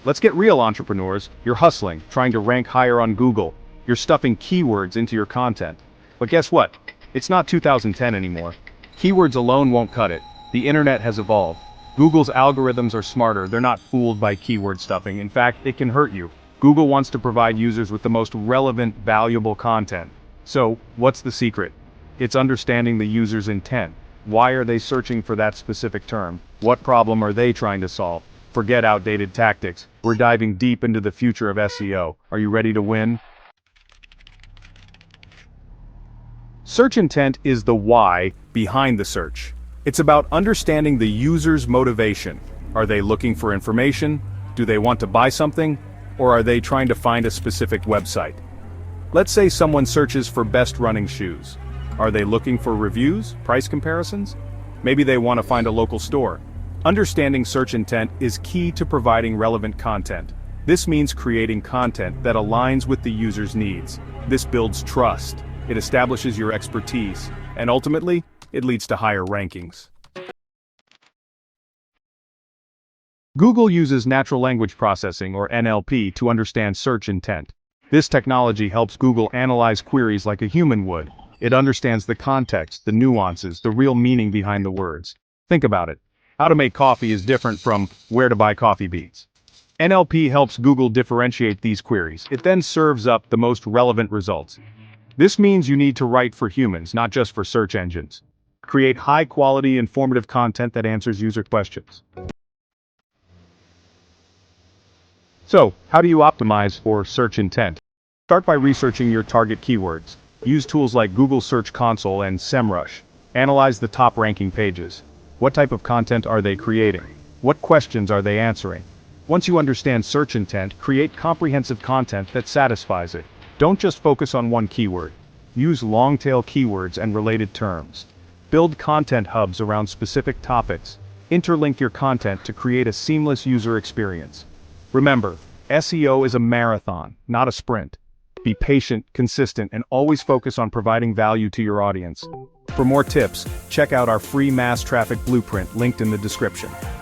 Let's get real, entrepreneurs. You're hustling, trying to rank higher on Google. You're stuffing keywords into your content. But guess what? It's not 2010 anymore. Keywords alone won't cut it. The internet has evolved. Google's algorithms are smarter. They're not fooled by keyword stuffing. In fact, it can hurt you. Google wants to provide users with the most relevant, valuable content. So, what's the secret? It's understanding the user's intent. Why are they searching for that specific term? What problem are they trying to solve? Forget outdated tactics. We're diving deep into the future of SEO. Are you ready to win? Search intent is the why behind the search. It's about understanding the user's motivation. Are they looking for information? Do they want to buy something? Or are they trying to find a specific website? Let's say someone searches for best running shoes. Are they looking for reviews, price comparisons? Maybe they want to find a local store. Understanding search intent is key to providing relevant content. This means creating content that aligns with the user's needs. This builds trust. It establishes your expertise, and ultimately, it leads to higher rankings. Google uses natural language processing, or NLP, to understand search intent. This technology helps Google analyze queries like a human would. It understands the context, the nuances, the real meaning behind the words. Think about it. How to make coffee is different from where to buy coffee beans. NLP helps Google differentiate these queries. It then serves up the most relevant results. This means you need to write for humans, not just for search engines. Create high-quality, informative content that answers user questions. So, how do you optimize for search intent? Start by researching your target keywords. Use tools like Google Search Console and SEMrush. Analyze the top-ranking pages. What type of content are they creating? What questions are they answering? Once you understand search intent, create comprehensive content that satisfies it. Don't just focus on one keyword. Use long-tail keywords and related terms. Build content hubs around specific topics. Interlink your content to create a seamless user experience. Remember, SEO is a marathon, not a sprint. Be patient, consistent, and always focus on providing value to your audience. For more tips, check out our free mass traffic blueprint linked in the description.